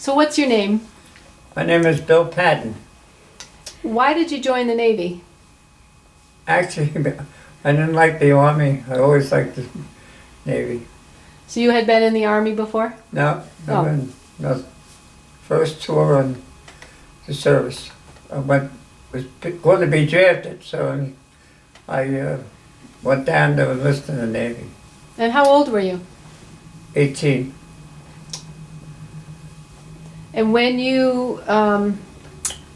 So what's your name? My name is Bill Patton. Why did you join the Navy? Actually, I didn't like the Army. I always liked the Navy. So you had been in the Army before? No, Oh. no, first tour on the service. I was going to be drafted, so I went down to enlist in the Navy. And how old were you? 18. And when you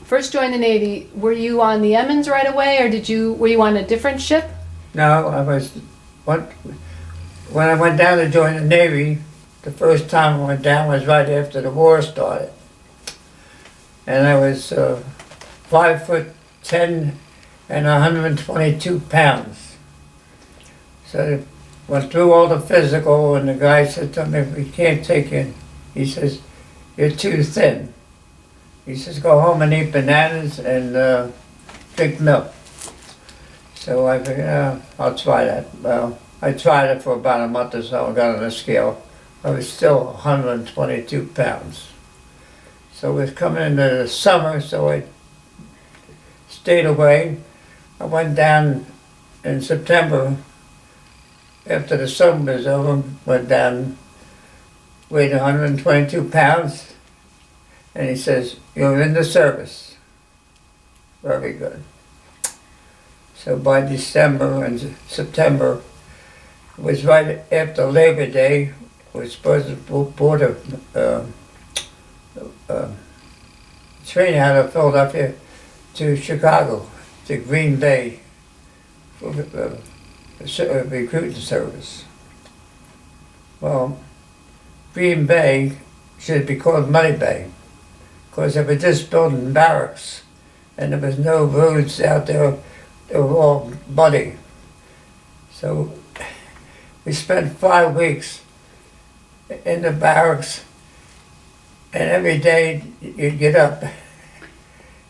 first joined the Navy, were you on the Emmons right away, or were you on a different ship? No, when I went down to join the Navy, the first time I went down was right after the war started. And I was 5'10" and 122 pounds. So I went through all the physical, and the guy said to me, "We can't take you." He says, "You're too thin." He says, "Go home and eat bananas and drink milk." So I figured, I'll try that. Well, I tried it for about a month or so and got on the scale. I was still 122 pounds. So it was coming into the summer, so I stayed away. I went down in September after the summer was over, went down, weighed 122 pounds, and he says, "You're in the service." Very good. So by December and September, it was right after Labor Day, we were supposed to board a train out of Philadelphia to Chicago, to Green Bay, for a recruiting service. Well, Green Bay should be called Money Bay, because they were just building barracks, and there was no roads out there. They were all muddy. So we spent 5 weeks in the barracks, and every day you'd get up,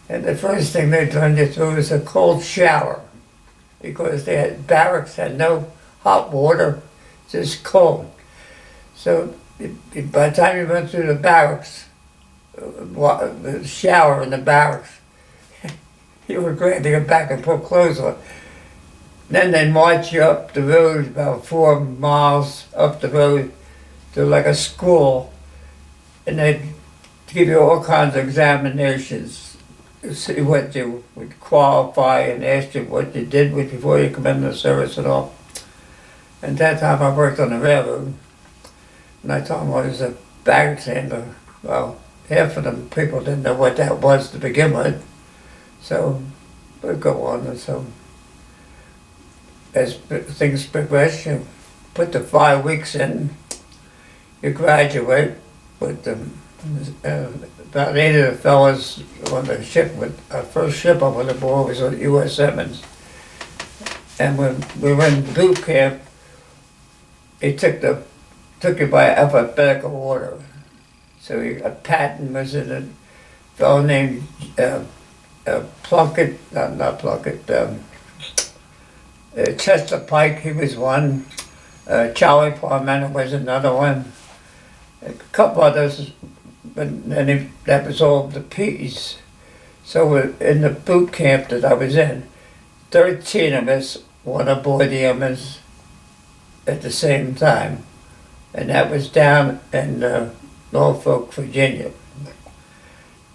and the first thing they'd run you through was a cold shower, because barracks had no hot water, just cold. So by the time you went through the barracks, the shower in the barracks, you were glad to get back and put clothes on. Then they'd march you up the road about 4 miles up the road to like a school, and they'd give you all kinds of examinations to see what you would qualify, and ask you what you did before you come into the service and all. And that time I worked on the railroad, and I told them I was a baggage handler. Well, half of them people didn't know what that was to begin with. So we'll go on, and so as things progress, you put the 5 weeks in, you graduate with about 8 of the fellas on the ship. Our first ship I went aboard was on U.S. Emmons. And when we were in boot camp, they took you by alphabetical order. So Patton was in a fellow named Plunkett, not Plunkett, Chester Pike, he was one. Charlie Parmenter was another one. A couple others, but then that was all the P's. So in the boot camp that I was in, 13 of us went aboard the Emmons at the same time. And that was down in Norfolk, Virginia.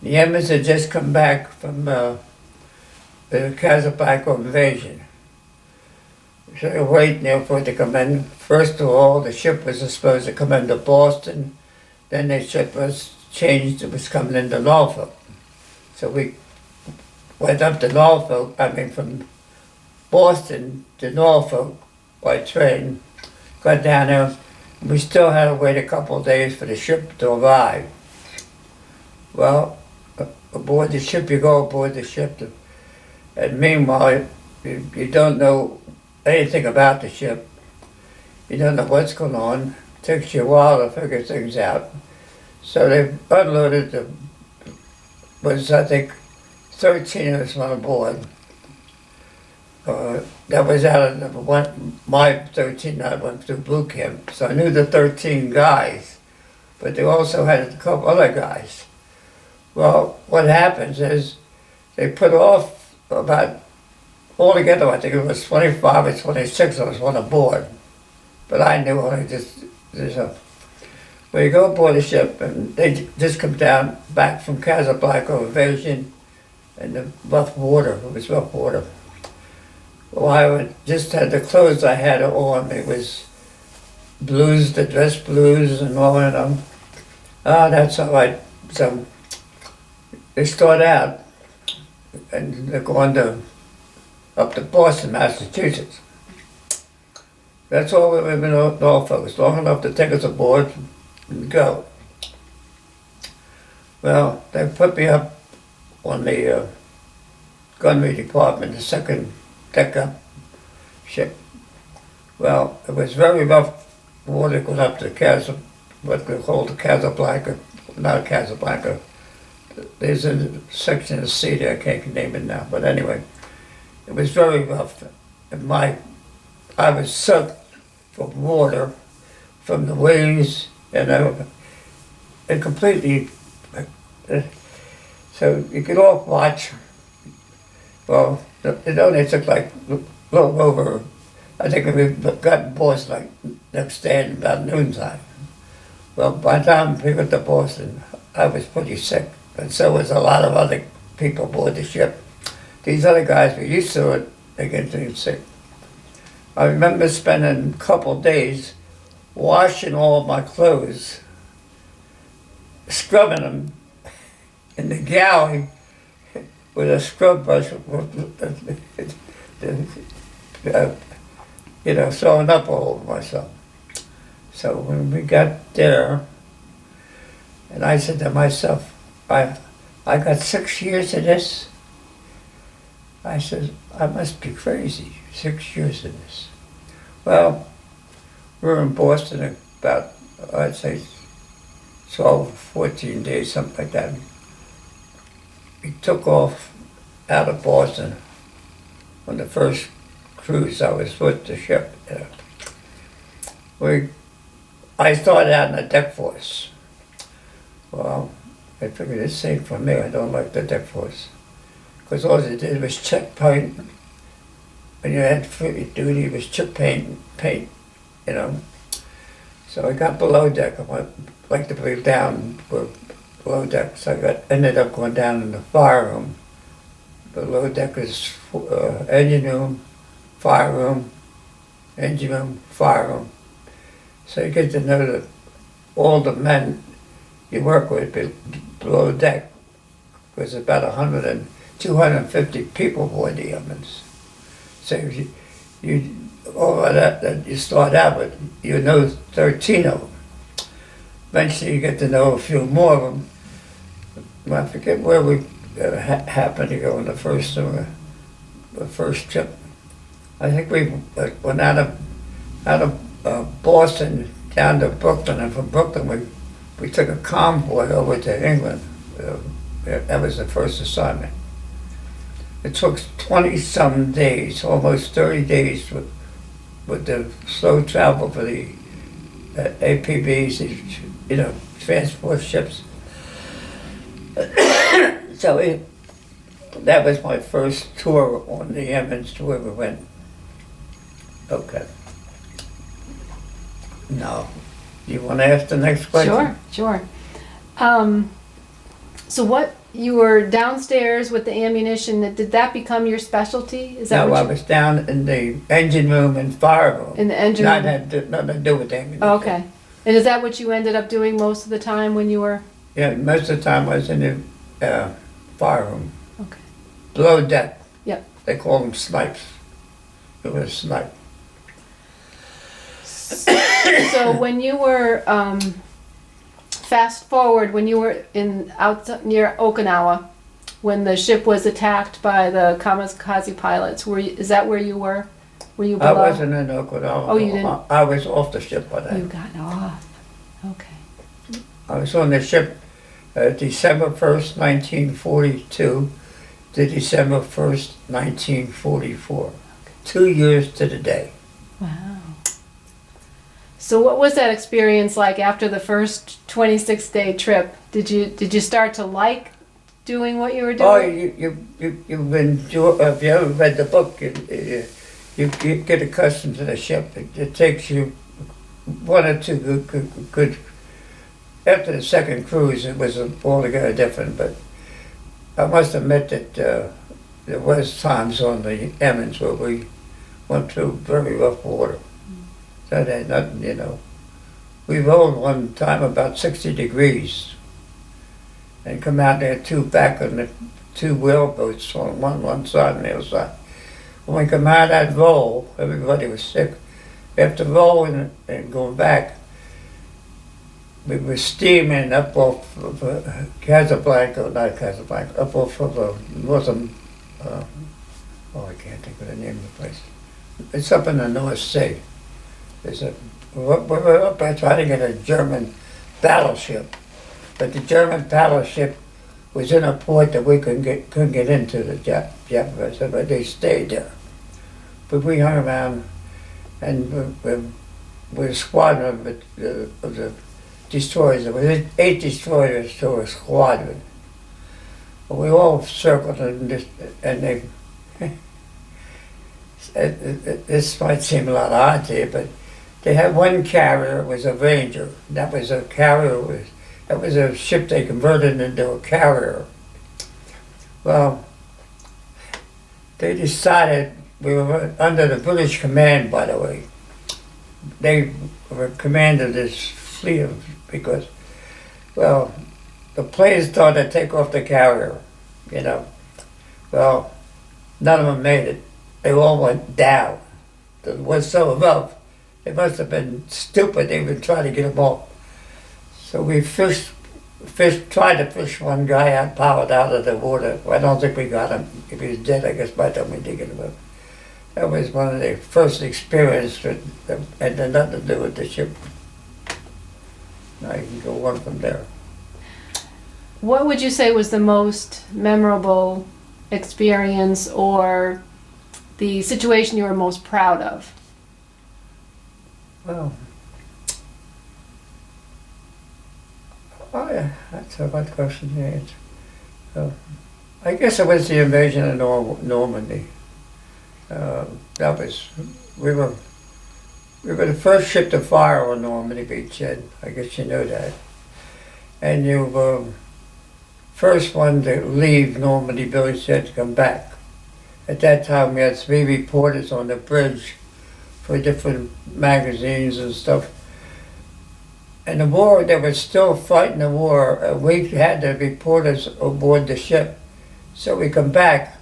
The Emmons had just come back from the Casablanca invasion. So they were waiting there for it to come in. First of all, the ship was supposed to come into Boston. Then the ship was changed, it was coming into Norfolk. So we went up to Norfolk, from Boston to Norfolk by train, got down there. We still had to wait a couple of days for the ship to arrive. Well, aboard the ship, you go aboard the ship, and meanwhile, you don't know anything about the ship. You don't know what's going on. It takes you a while to figure things out. So they unloaded I think, 13 of us on board. That was out of my 13 I went through boot camp. So I knew the 13 guys but they also had a couple other guys. Well, what happens is they put off about, altogether I think it was 25 or 26 of us on a board. But I knew only this we go aboard the ship and they just come down back from Casablanca invasion and the rough water, it was rough water. Well, just had the clothes I had on, it was blues, the dress blues and all of them. That's all right. So they start out and they're going up to Boston, Massachusetts. That's all we've been all focused, long enough to take us aboard and go. Well, they put me up on the gunnery department, the second deck up ship. Well, it was very rough water going up to what we call the Casablanca, not Casablanca. There's a section of the sea there, I can't name it now, but anyway, it was very rough. And I was soaked from water, from the waves, and completely. So you could all watch. Well, it only took like a little over. I think we got in Boston like next day at about noontime. Well, by the time we got to Boston, I was pretty sick, and so was a lot of other people aboard the ship. These other guys were used to it; they get sick. I remember spending a couple of days washing all of my clothes, scrubbing them in the galley with a scrub brush, throwing up all over myself. So when we got there, and I said to myself, I got 6 years of this. I said, I must be crazy, 6 years of this. Well, we were in Boston about, I'd say, 12, 14 days, something like that. We took off out of Boston on the first cruise I was with the ship. I started out in the deck force. Well, I figured this ain't for me. I don't like the deck force. Because all they did was check paint. When you had free duty, it was chip paint, So I got below deck. I went like to be down below deck. So I ended up going down in the fire room. Below deck is engine room, fire room, engine room, fire room. So you get to know that all the men you work with below deck. There's about 250 people aboard the Evans. So you all of that you start out with, you know 13 of them. Eventually you get to know a few more of them. I forget where we happened to go on the first trip. I think we went out of Boston down to Brooklyn, and from Brooklyn we took a convoy over to England. That was the first assignment. It took 20-some days, almost 30 days with the slow travel for the APBs, transport ships. So that was my first tour on the Evans to where we went. Okay. Now, you want to ask the next question? Sure. So what, you were downstairs with the ammunition, did that become your specialty? Is that No, what I was down in the engine room and fire room. in the engine Not room? had nothing to do with the ammunition. Oh, okay. And is that what you ended up doing most of the time when you were? Yeah, most of the time I was in the fire room. Okay. Below deck. Yep. They call them snipes. It was a snipe. So when you were, fast forward, when you were out near Okinawa, when the ship was attacked by the kamikaze pilots, is that where you were? Were you below? I wasn't in Okinawa. Oh, you didn't? I was off the ship by then. You got off. Okay. I was on the ship December 1st, 1942 to December 1st, 1944. 2 years to the day. Wow. So what was that experience like after the first 26-day trip? Did you start to like doing what you were doing? Oh, you've been, if you ever read the book, you get accustomed to the ship. It takes you one or two good, after the second cruise, it was altogether different, but I must admit that there was times on the Emmons where we went through very rough water. That ain't nothing, you know. We rode one time about 60 degrees and come out there back on the two whaleboats on one side and the other side. When we come out of that roll, everybody was sick. After rolling and going back, we were steaming up off of Casablanca, not Casablanca, up off of northern, I can't think of the name of the place. It's up in the North Sea. We're up there trying to get a German battleship, but the German battleship was in a port that we couldn't get into the Japanese, but they stayed there. But we hung around, and we a squadron of the destroyers. There was 8 destroyers to a squadron. But we all circled, and they. This might seem a lot odd to you, but they had one carrier. It was a Ranger. That was a carrier. That was a ship they converted into a carrier. Well, they decided, we were under the British command, by the way. They were commanded this fleet because, well, the planes started to take off the carrier, you know. Well, none of them made it. They all went down. It was so rough. They must have been stupid to even try to get them off. So we tried to fish one guy out, powered out of the water. I don't think we got him. If he was dead, I guess by the time we did get him up. That was one of the first experiences that had nothing to do with the ship. Now you can go on from there. What would you say was the most memorable experience or the situation you were most proud of? Well, yeah, that's a good question to answer. I guess it was the invasion of Normandy. That was, we were the first ship to fire on Normandy Beach, and I guess you know that. And you were first one to leave Normandy Village to come back. At that time, we had 3 reporters on the bridge for different magazines and stuff. And the war, they were still fighting the war. We had the reporters aboard the ship. So we come back.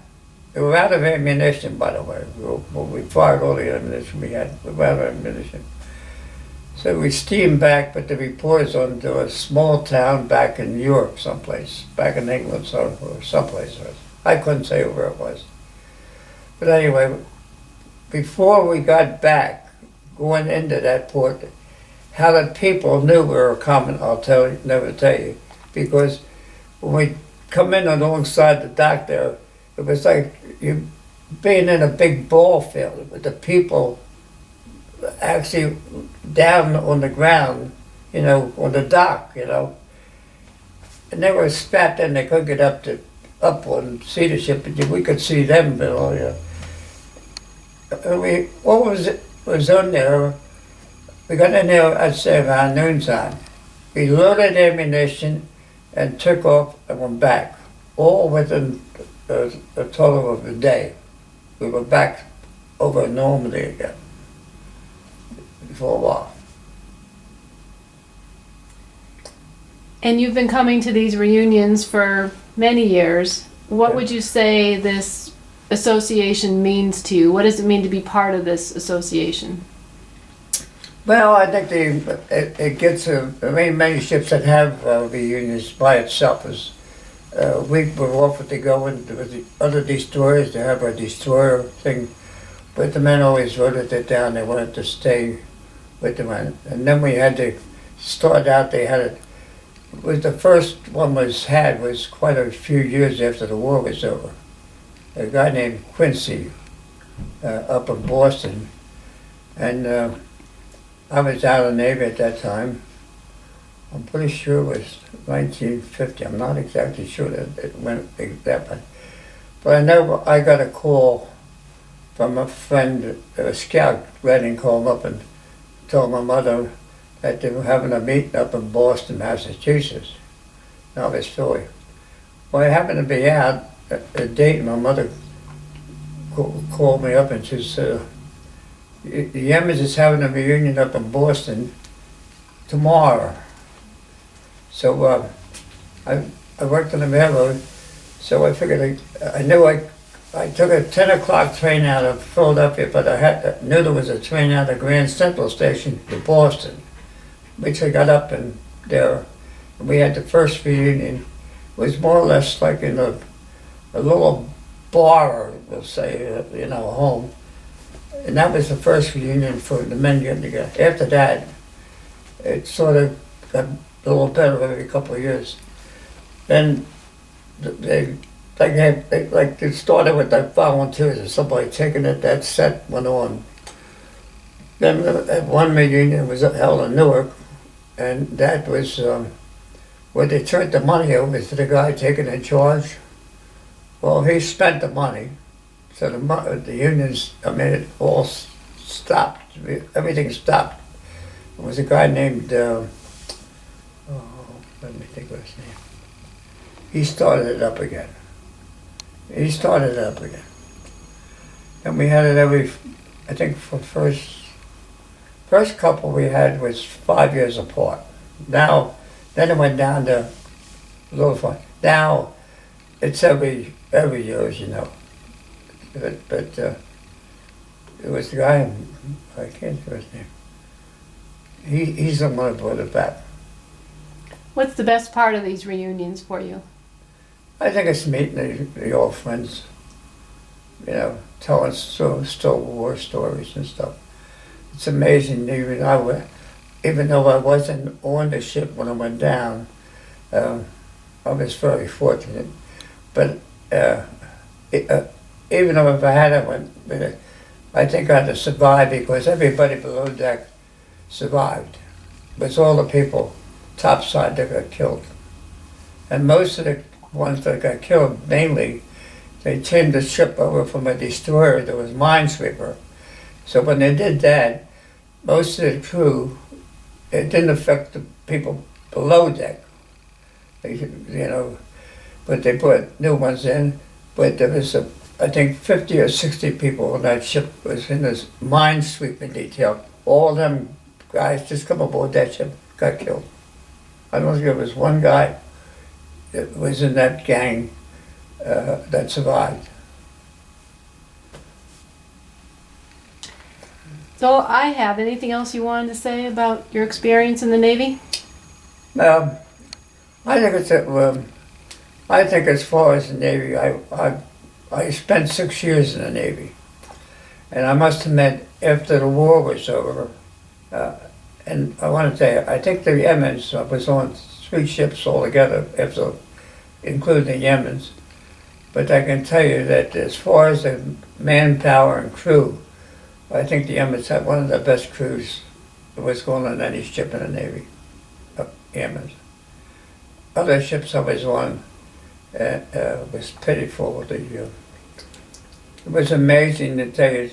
We were out of ammunition, by the way. We fired all the ammunition we had. We were out of ammunition. So we steamed back, but the reporters on to a small town back in Europe someplace, back in England or someplace. I couldn't say where it was. But anyway, before we got back, going into that port, how the people knew we were coming, I'll never tell you. Because when we come in alongside the dock there, it was like you being in a big ball field with the people actually down on the ground, you know, on the dock, you know. And they were strapped in, they couldn't get up and see the ship, but we could see them, you know, yeah. What was on there, we got in there, I'd say around noontime. We loaded ammunition and took off and went back, all within a total of a day. We were back over Normandy again for a while. And you've been coming to these reunions for many years. What would you say this association means to you? What does it mean to be part of this association? Well, I think it gets many ships that have reunions by itself. We were offered to go into the other destroyers to have a destroyer thing, but the men always voted it down. They wanted to stay with the men, and then we had to start out. They had it. Was the first one was quite a few years after the war was over. A guy named Quincy up in Boston, and I was out of the Navy at that time. I'm pretty sure it was 1950. I'm not exactly sure that it went that way. But I know I got a call from a friend, a scout, Redding, called up and told my mother that they were having a meeting up in Boston, Massachusetts. I was Philly. Well, I happened to be out a date, and my mother called me up and she said, the Emmons is having a reunion up in Boston tomorrow. So I worked on the railroad, so I figured I knew I took a 10 o'clock train out of Philadelphia, but I knew there was a train out of Grand Central Station to Boston, which I got up and there. And we had the first reunion. It was more or less like in a little bar, we'll say, a home. And that was the first reunion for the men getting together. After that, it sort of got a little better every couple of years. Then it started with the volunteers and somebody taking it, that set went on. Then one reunion was held in Newark, and that was where they turned the money over to the guy taking in charge. Well, he spent the money, so the unions, it all stopped. Everything stopped. There was a guy named, let me think of his name. He started it up again. And we had it I think for first couple we had was 5 years apart. Then it went down to a little fun. Now it's every year, as you know. But it was the guy, I can't think of his name. He's the one that brought it back. What's the best part of these reunions for you? I think it's meeting the old friends, telling still war stories and stuff. It's amazing, even though I wasn't on the ship when I went down, I was very fortunate. But even though if I hadn't I think I'd have survived because everybody below deck survived. It was all the people topside that got killed. And most of the ones that got killed, mainly, they turned the ship over from a destroyer that was Minesweeper. So when they did that, most of the crew, it didn't affect the people below deck. But they put new ones in. But there was, I think, 50 or 60 people on that ship was in this minesweeping detail. All them guys just come aboard that ship, got killed. I don't think there was one guy that was in that gang that survived. So I have anything else you wanted to say about your experience in the Navy? I think as far as the Navy, I spent 6 years in the Navy, and I must admit, after the war was over, and I want to tell you, I think the Emmons, I was on 3 ships altogether, including the Emmons, but I can tell you that as far as the manpower and crew, I think the Emmons had one of the best crews that was going on any ship in the Navy, Emmons. Other ships I was on was pitiful. It was amazing to tell you,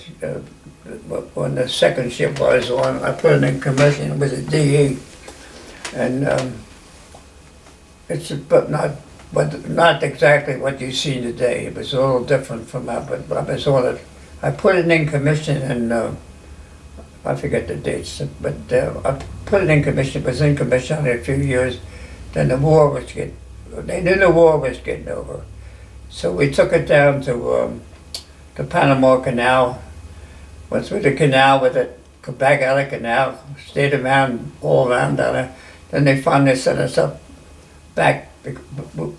when the second ship I was on, I put it in commission, it was a DE, and not exactly what you see today. It was a little different from that, but I was on it. I put it in commission, and I forget the dates, but I put it in commission. It was in commission only a few years. Then they knew the war was getting over, so we took it down to the Panama Canal. Went through the canal with it, back out of the canal, stayed around all around down there. Then they finally sent us up back.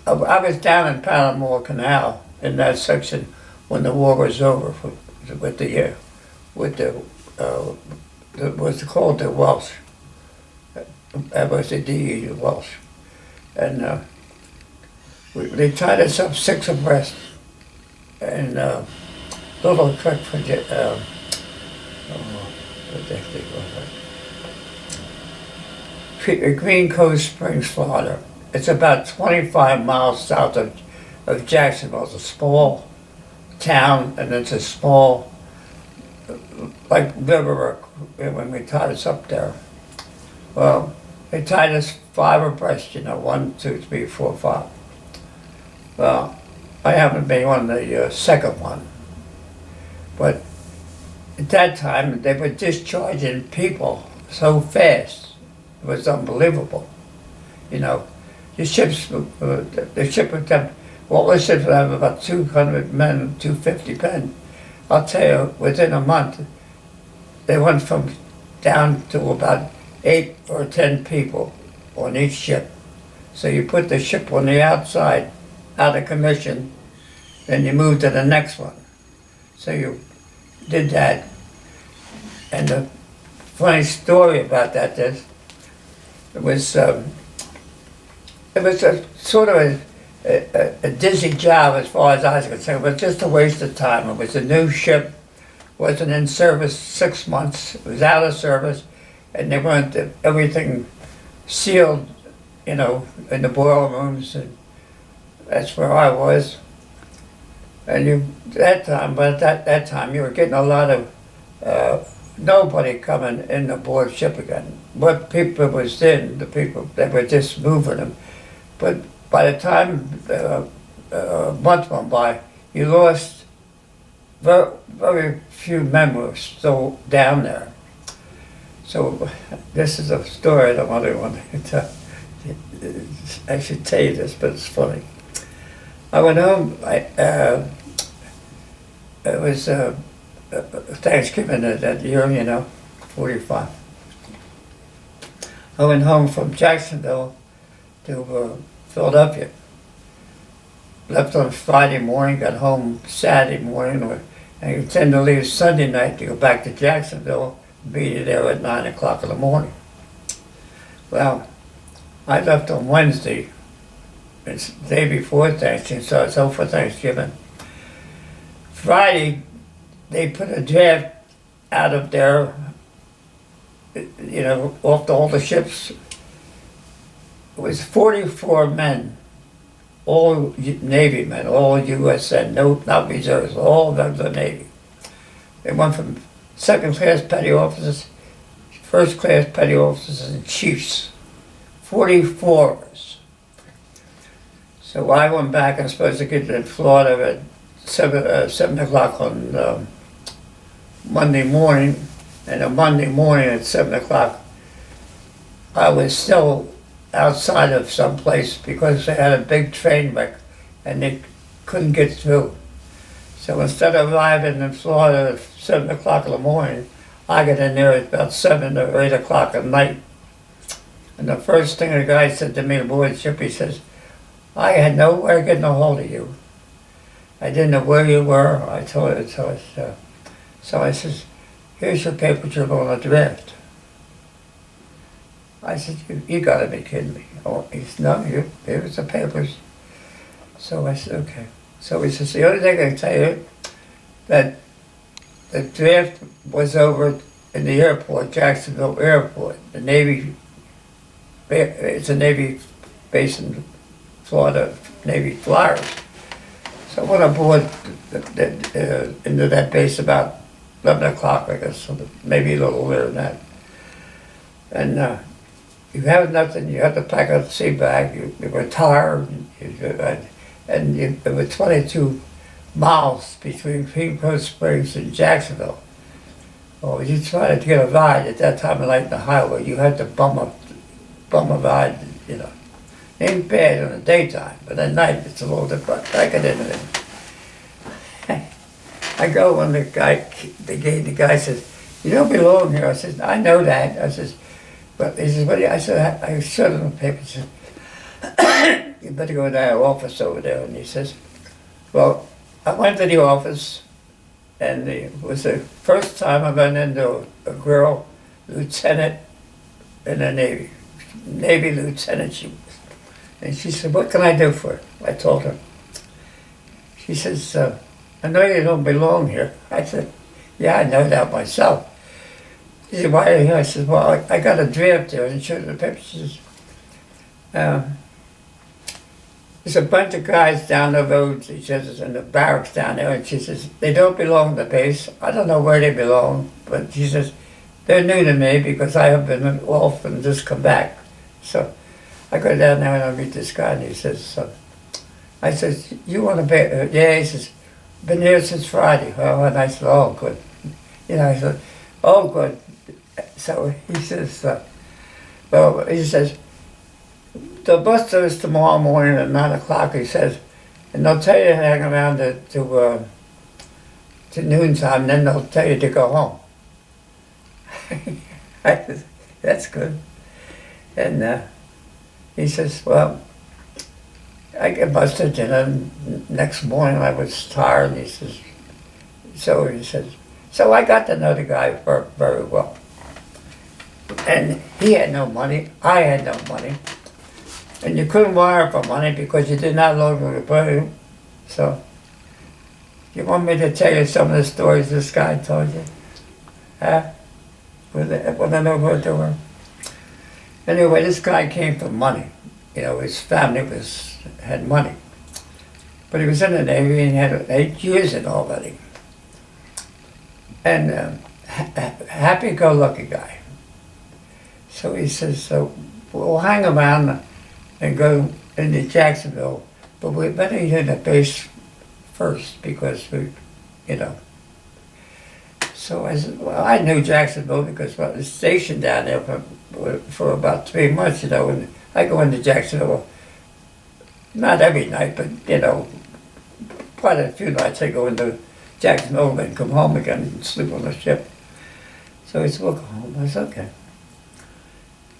I was down in Panama Canal in that section when the war was over what's called the Welsh. That was the DE, the Welsh. And they tied us up 6 abreast, and little trick for Green Cove Springs, Florida. It's about 25 miles south of Jacksonville. It's a small town, and it's a small, like river when we tied us up there. Well, they tied us 5 abreast, 1, 2, 3, 4, 5. Well, I happened to be on the second one. But at that time, they were discharging people so fast. It was unbelievable. The ships would have, what was ships would have about 200 men, 250 men. I'll tell you, within a month, they went from down to about 8 or 10 people on each ship. So you put the ship on the outside, out of commission, then you move to the next one. So you did that. And the funny story about that is, it was a sort of a dizzy job as far as I was concerned, but just a waste of time. It was a new ship, wasn't in service 6 months, it was out of service, and they wanted everything sealed, in the boiler rooms, and that's where I was. And that time you were getting a lot of nobody coming in aboard ship again. What people was in, the people that were just moving them. But by the time a month went by, you lost very, very few men were still down there. So this is a story I don't want to tell. I should tell you this, but it's funny. I went home. It was Thanksgiving that year, 45. I went home from Jacksonville to Philadelphia. Left on Friday morning, got home Saturday morning, and intended to leave Sunday night to go back to Jacksonville, be there at 9 o'clock in the morning. Well, I left on Wednesday. It's the day before Thanksgiving, so it's home for Thanksgiving. Friday, they put a draft out of there, off all the ships. It was 44 men, all Navy men, all USN, no, not reserves, all of the Navy. They went from second-class petty officers, first-class petty officers, and chiefs. 44 of us. So I went back. I'm supposed to get to Florida at 7 o'clock on Monday morning. And on Monday morning at 7 o'clock, I was still outside of some place because they had a big train wreck and they couldn't get through. So instead of arriving in Florida at 7 o'clock in the morning, I got in there at about 7 or 8 o'clock at night. And the first thing the guy said to me aboard the ship, he says, I had no way of getting a hold of you. I didn't know where you were. I told him, so I says, here's your papers, you're going to draft. I said, you gotta be kidding me. Oh, he said, no, here's the papers. So I said, okay. So he says, the only thing I can tell you, that the draft was over in the airport, Jacksonville Airport. The Navy, it's a Navy base in Florida, Navy flyers. So I went aboard into that base about 11 o'clock, I guess, maybe a little later than that. And you have nothing, you have to pack a sea bag, you were tired, and there were 22 miles between Green Cove Springs and Jacksonville. Well, you tried to get a ride at that time of night in the highway, you had to bum a ride, Ain't bad in the daytime, but at night it's a little different. I get into it. I go when the guy says, you don't belong here. I said, I know that. I says, but he says, what do you, I said, I showed him the paper. He said, you better go to our office over there. And he says, well, I went to the office, and it was the first time I ran into a girl, lieutenant in the Navy. Navy lieutenant she was. And she said, what can I do for you? I told her. She says, I know you don't belong here. I said, yeah, I know that myself. He said, why are you here? I said, well, I got a draft there and showed the pictures. She says, there's a bunch of guys down the road, she says, in the barracks down there, and she says, they don't belong to the base. I don't know where they belong, but she says, they're new to me because I have been off and just come back. So I go down there and I meet this guy, and he says, I says, you want to be, yeah, he says, been here since Friday. Oh, and I said, oh, good. You know, I said, oh, good. So he says, well, he says, the bus goes tomorrow morning at 9 o'clock, he says, and they'll tell you to hang around to noontime, and then they'll tell you to go home. I said, that's good. And he says, well, I get busted dinner, and next morning I was tired, and he says, so I got to know the guy very well. And he had no money, I had no money. And you couldn't wire for money because you did not load with a boat. So, you want me to tell you some of the stories this guy told you? Huh? With I know what they were. Anyway, this guy came from money. You know, his family had money. But he was in the Navy and he had 8 years in already. And happy-go-lucky guy. So he says, so we'll hang around and go into Jacksonville, but we better hit the base first because we, you know. So I said, well, I knew Jacksonville because I was stationed down there for about 3 months, you know, and I go into Jacksonville, not every night, but, you know, quite a few nights I go into Jacksonville and come home again and sleep on the ship. So he said, we'll go home. I said, okay.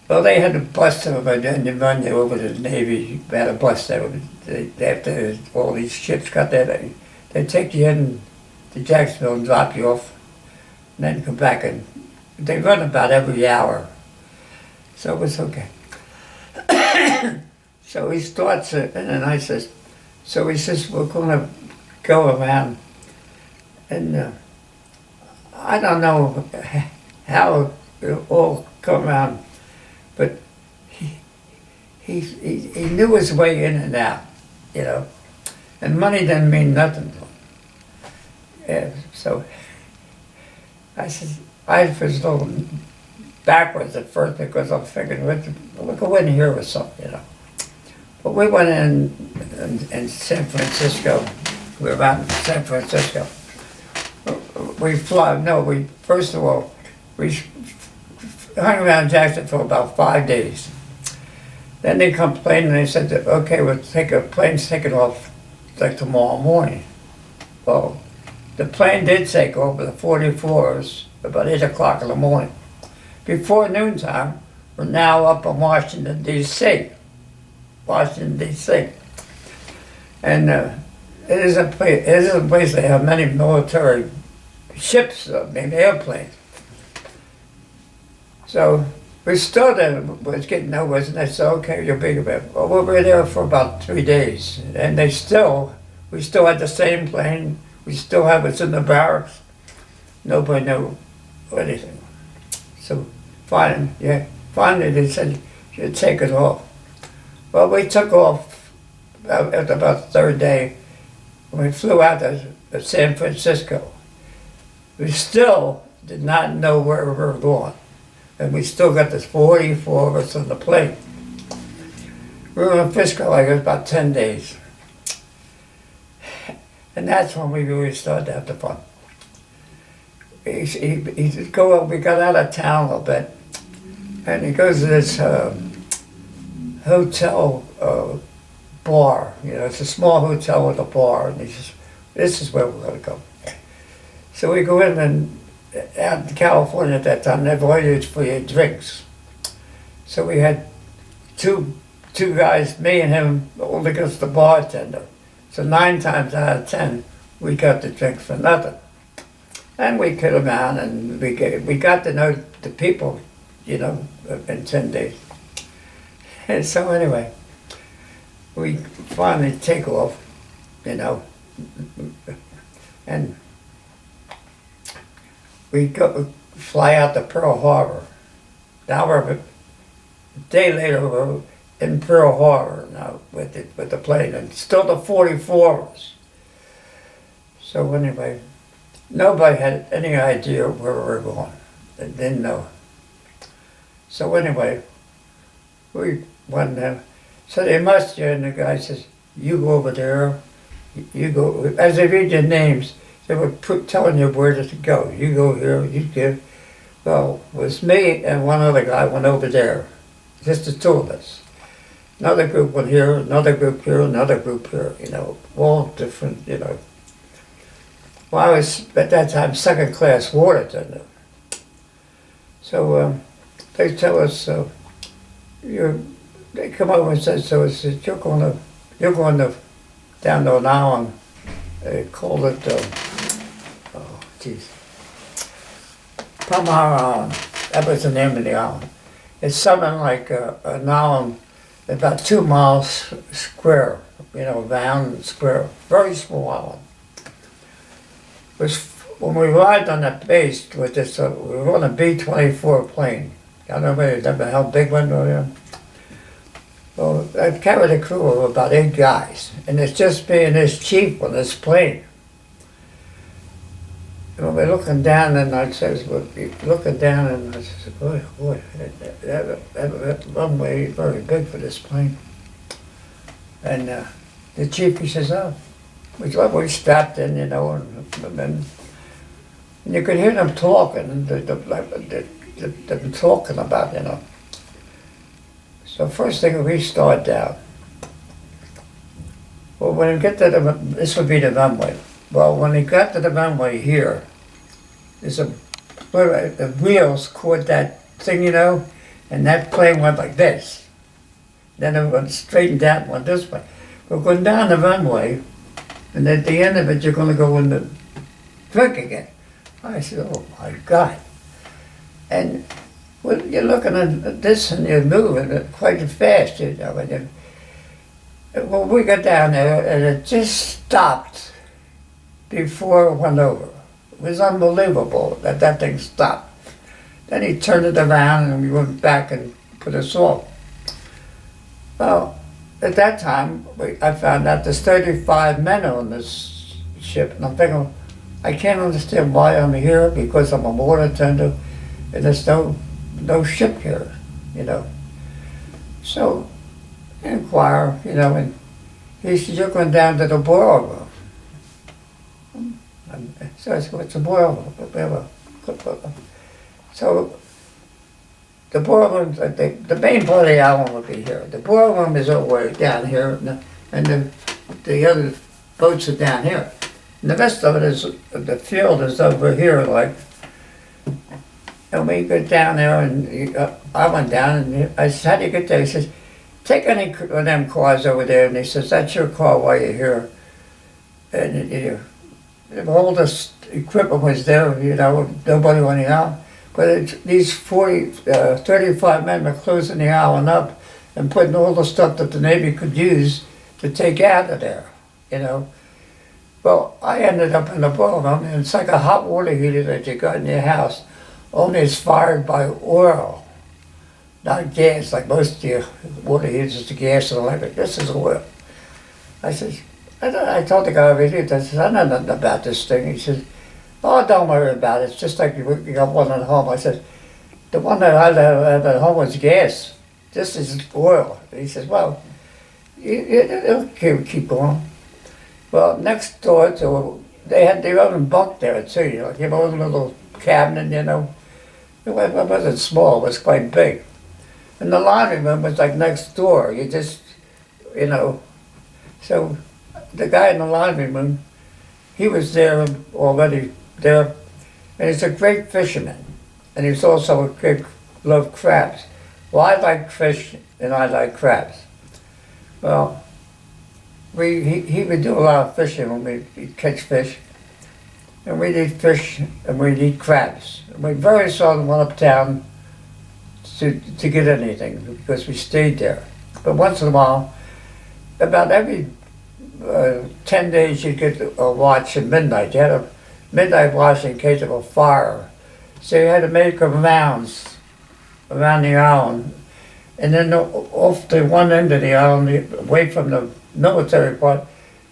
Well, they had to bust them and then run you over to the Navy. They had a bus there. They have to, all these ships got there. They take you in to Jacksonville and drop you off, and then come back. And they run about every hour. So it was okay. So he starts it, and then I says, so he says, we're going to go around. And I don't know how it all come around. But he knew his way in and out, you know, and money didn't mean nothing to him. Yeah, so I said, I was a little backwards at first because I'm thinking, we'll go in here or something, you know. But we went in San Francisco. We were out in San Francisco. First of all, we hung around Jackson for about 5 days. Then they complained and they said, that, okay, we'll take a plane's taking off like tomorrow morning. Well, the plane did take off with the 44s about 8 o'clock in the morning. Before noontime, we're now up in Washington, D.C. Washington, D.C. And it is a place they have many military ships, airplanes. So we started, was getting nervous, and they said, okay, you're big about. Well, we were there for about 3 days, and we still had the same plane. We still have it in the barracks. Nobody knew anything. So finally they said, you take it off. Well, we took off at about the third day. We flew out to San Francisco. We still did not know where we were going. And we still got this 44 of us on the plane. We were in Frisco, like, it was about 10 days. And that's when we really started to have the fun. We got out of town a little bit, and he goes to this hotel bar. You know, it's a small hotel with a bar, and he says, this is where we're going to go. So we go in, and out in California at that time, they avoided for your drinks. So we had two guys, me and him, all against the bartender. So 9 times out of 10, we got the drinks for nothing. And we kid them out, and we got to know the people, you know, in 10 days. And so anyway, we finally take off, you know, and we fly out to Pearl Harbor. Now we're a day later. We're in Pearl Harbor now with the plane, and still the 44 of us. So anyway, nobody had any idea where we were going. They didn't know. So anyway, we went there. So they mustered you, and the guy says, "You go over there. You go." As they read your names, they were telling you where to go. You go here. You give. Well, it was me and one other guy went over there, just the two of us. Another group went here, another group here, another group here. You know, all different. You know. Well, I was at that time second class water attendant. So they tell us, they come over and said, so it's you're going to down to an island. They called it, Palmar Island. That was the name of the island. It's something like an island about 2 miles square, you know, round and square. Very small island. It was, when we arrived on that base with this, we were on a B-24 plane. I don't know if you how big one was there. Well, I carried a crew of about 8 guys, and it's just me and this chief on this plane. And when we're looking down, and I says, looking down, and I said, boy, that runway is very big for this plane. And the chief, he says, oh, we stopped in, you know, and you could hear them talking, them talking about, you know. So first thing we start down. Well, when we get to this would be the runway. Well, when we got to the runway here, there's the wheels caught that thing, you know, and that plane went like this. Then it went straightened out and went this way. We're going down the runway, and at the end of it, you're going to go in the drink again. I said, oh my God. And well, you're looking at this and you're moving it quite fast, you know. And well, we got down there and it just stopped before it went over. It was unbelievable that thing stopped. Then he turned it around and we went back and put us off. Well, at that time, I found out there's 35 men on this ship, and I'm thinking, I can't understand why I'm here because I'm a water attendant and there's no ship here, you know. So, I inquire, you know, and he said, you're going down to the boiler room. So I said, what's the boiler room? So, the boiler room, the main part of the island will be here. The boiler room is over down here, and the other boats are down here. And the rest of it is, the field is over here, like, and we go down there, and I went down, and I said, how do you get there? He says, take any of them cars over there, and he says, that's your car while you're here. And all this equipment was there, you know, nobody went out. But these 35 men were closing the island up and putting all the stuff that the Navy could use to take out of there, you know. Well, I ended up in the boiler room, and it's like a hot water heater that you got in your house, only it's fired by oil, not gas, like most of your water heaters is the gas and electric. This is oil. I said, I told the guy over here, I said, I know nothing about this thing. He said, oh, don't worry about it. It's just like you got one at home. I said, the one that I have at home was gas. This is oil. He says, well, it'll keep going. Well, next door, they had their own bunk there too. You know, their own little cabinet, you know. It wasn't small, it was quite big. And the laundry room was like next door. You just, you know. So the guy in the laundry room, he was there already there, and he's a great fisherman. And he's also a great love crabs. Well, I like fish and I like crabs. Well, he would do a lot of fishing when we'd catch fish. And we'd eat fish and we'd eat crabs. And we very seldom went uptown to get anything because we stayed there. But once in a while, about every 10 days you'd get a watch at midnight. You had a midnight watch in case of a fire. So you had to make rounds around the island. And then off the one end of the island, away from the military part,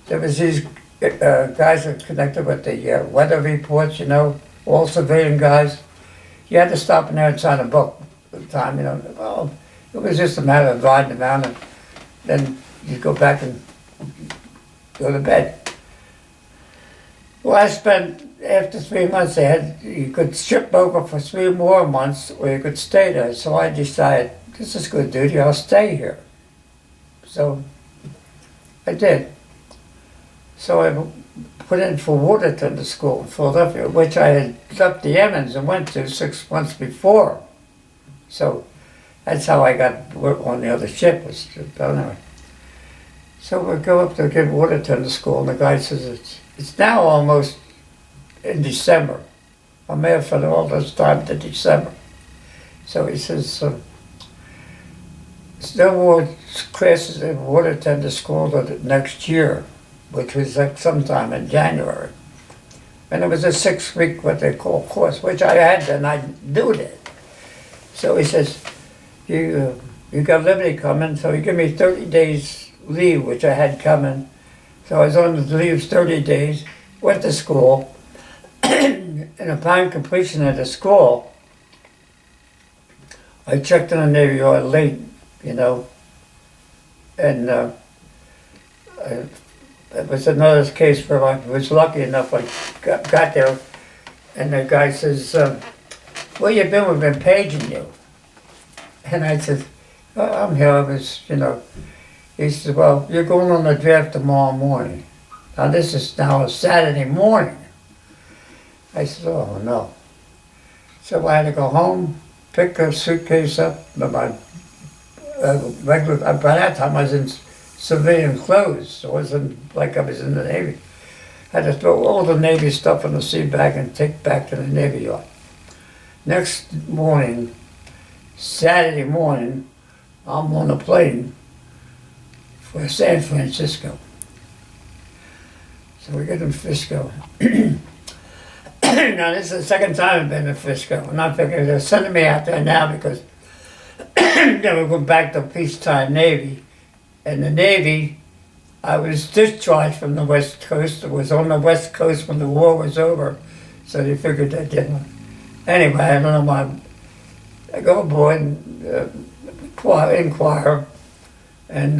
there was these guys that connected with the weather reports, all civilian guys. You had to stop in there and sign a book at the time, Well, it was just a matter of riding around, and then you go back and go to bed. Well, I spent, after 3 months, you could ship over for 3 more months, or you could stay there. So I decided, this is good duty, I'll stay here. So I did. So I put in for water tender school in Philadelphia, which I had left the Emmons and went to 6 months before. So that's how I got work on the other ship. Anyway. So we go up to give water tender school, and the guy says, it's now almost in December. I may have spent all this time to December. So he says, there's no more classes in water tender school the next year, which was like sometime in January. And it was a 6-week, what they call course, which I had and I knew that. So he says, you got Liberty coming, so he gave me 30 days leave, which I had coming. So I was on the leave 30 days, went to school, and upon completion of the school, I checked in the Navy Yard late, and it was another case where I was lucky enough, I got there, and the guy says, where you been? We've been paging you. And I said, I'm here, I was, He says, well, you're going on the draft tomorrow morning. Now this is now a Saturday morning. I said, oh no. So I had to go home, pick a suitcase up, my regular, by that time I was in civilian clothes, so it wasn't like I was in the Navy. I had to throw all the Navy stuff in the sea bag and take back to the Navy Yard. Next morning, Saturday morning, I'm on a plane for San Francisco. So we get in Frisco. Now this is the second time I've been in Frisco, and I'm thinking they're sending me out there now because they were going back to peacetime Navy. And the Navy, I was discharged from the West Coast. I was on the West Coast when the war was over, so they figured that didn't. Anyway, I don't know why. I go aboard and inquire, and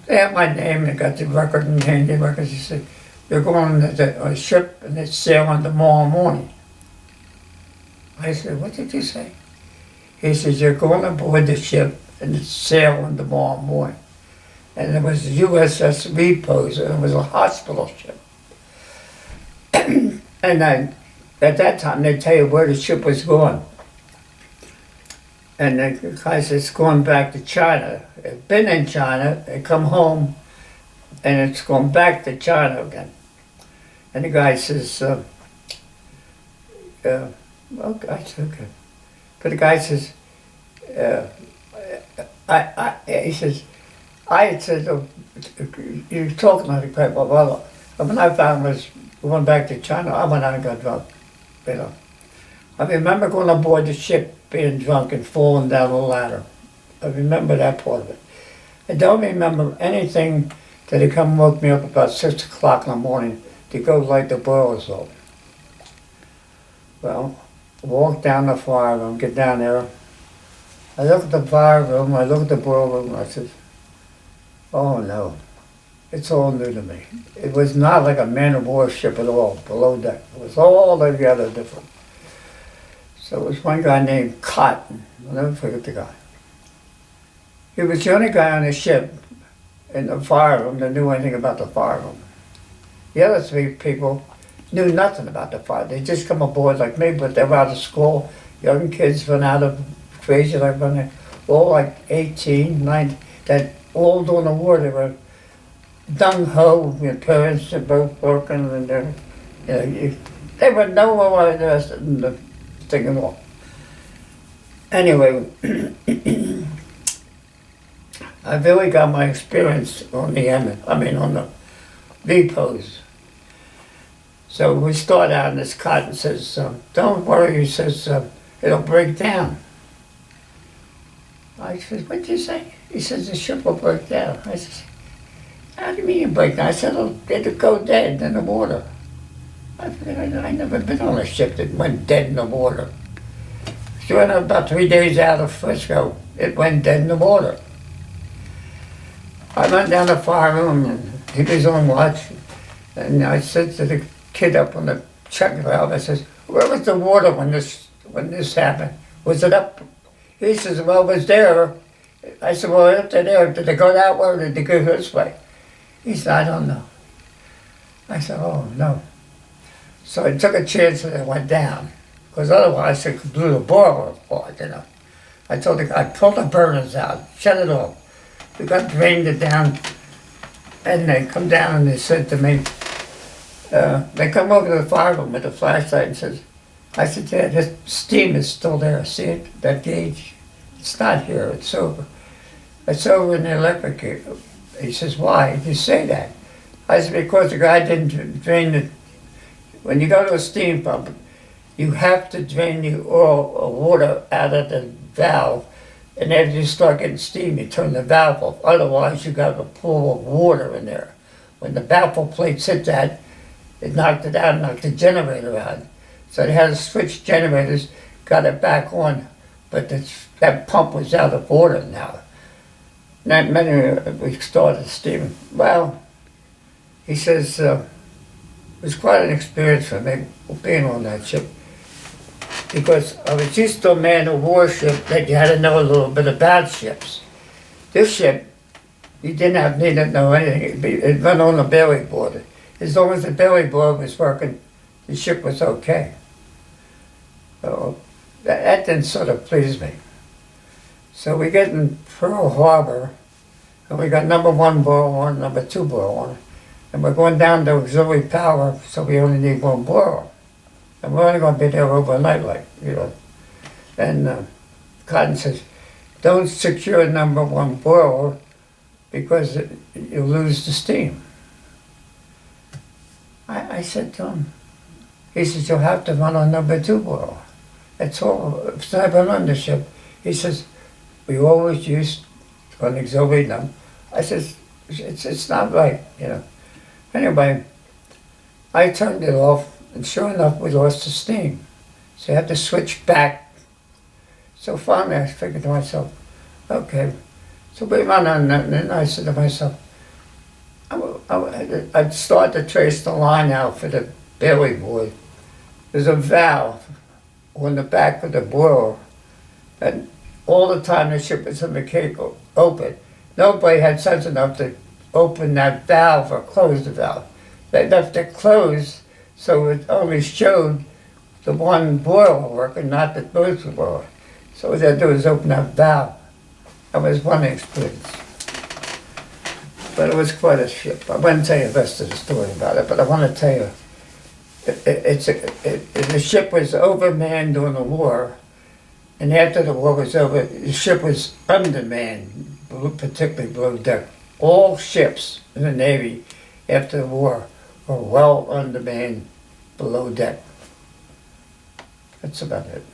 they have my name. They got the record and handy records. He said, "You're going on a ship and it's sailing tomorrow morning." I said, "What did you say?" He says, "You're going aboard the ship and it's sailing tomorrow morning." And it was the USS Repose, and it was a hospital ship. And at that time, they tell you where the ship was going. And the guy says, it's going back to China. It's been in China, it come home, and it's going back to China again. And the guy says, okay, okay. But the guy says, he says, I said, oh, you're talking like a crap, blah, blah, blah. But when I found was going back to China, I went out and got drunk, I remember going aboard the ship, being drunk and falling down the ladder. I remember that part of it. I don't remember anything that he come and woke me up about 6 o'clock in the morning to go light the boilers up. Well, I walk down the fire room, get down there. I look at the fire room, I look at the boiler room, and I said, oh no, it's all new to me. It was not like a man-of-war ship at all, below deck. It was all together different. So it was one guy named Patton. I'll never forget the guy. He was the only guy on the ship in the fire room that knew anything about the fire room. The other 3 people knew nothing about the fire. They just come aboard like me, but they were out of school. Young kids went out of crazy like when all like 18, 19, that all during the war they were gung-ho. Your parents are both working, and they were no more interested in the thing at all. Anyway, I really got my experience on the on the Repose. So we start out and this Cotton says, don't worry, he says, it'll break down. I said, what'd you say? He says, the ship will break down. I said, how do you mean it break down? I said, it'll go dead in the water. I never been on a ship that went dead in the water. Sure enough, about 3 days out of Frisco, it went dead in the water. I went down the fire room and he was on watch. And I said to the kid up on the check valve, I says, where was the water when this happened? Was it up? He says, well, it was there. I said, well, up to there, did it go that way or did it go this way? He said, I don't know. I said, oh, no. So I took a chance and it went down. Because otherwise it blew the boiler apart, you know. I told the guy, pull the burners out, shut it off. We got drained it down. And they come down and they said to me, they come over to the fire room with a flashlight and says, I said, yeah, this steam is still there. See it, that gauge? It's not here, it's over. It's over in the electric gauge. He says, why did you say that? I said, because the guy didn't drain it. When you go to a steam pump, you have to drain the oil or water out of the valve. And after you start getting steam, you turn the valve off. Otherwise, you got a pool of water in there. When the baffle plates hit that, it knocked it out, knocked the generator out. So they had to switch generators, got it back on. But that pump was out of order now. Not many, we started steaming. Well, he says, it was quite an experience for me being on that ship. Because I was used to a man-of-war ship that you had to know a little bit about ships. This ship, you didn't need to know anything. It went on the belly board. As long as the belly board was working, the ship was okay. So that didn't sort of please me. So we get in Pearl Harbor, and we got number 1 boil on, number 2 boil on. And we're going down to auxiliary power, so we only need 1 boil. And we're only going to be there overnight, like, you know. And Cotton says, don't secure number 1 boiler because you lose the steam. I said to him, he says, you'll have to run on number 2 boiler. That's all. It's never on the ship. He says, we always use an auxiliary number. I says, it's not right, you know. Anyway, I turned it off. And sure enough, we lost the steam. So you had to switch back. So finally I figured to myself, okay. So we run on that, and then I said to myself, I'd start to trace the line out for the belly board. There's a valve on the back of the boiler. And all the time the ship was in the Cape open, nobody had sense enough to open that valve or close the valve. They left it closed, so it only showed the 1 boiler working, not the both boiler. So what they do is open that valve. That was one experience. But it was quite a ship. I wouldn't tell you the rest of the story about it, but I want to tell you, the ship was overmanned during the war, and after the war was over, the ship was undermanned, particularly below deck. All ships in the Navy after the war were well undermanned below deck. That's about it.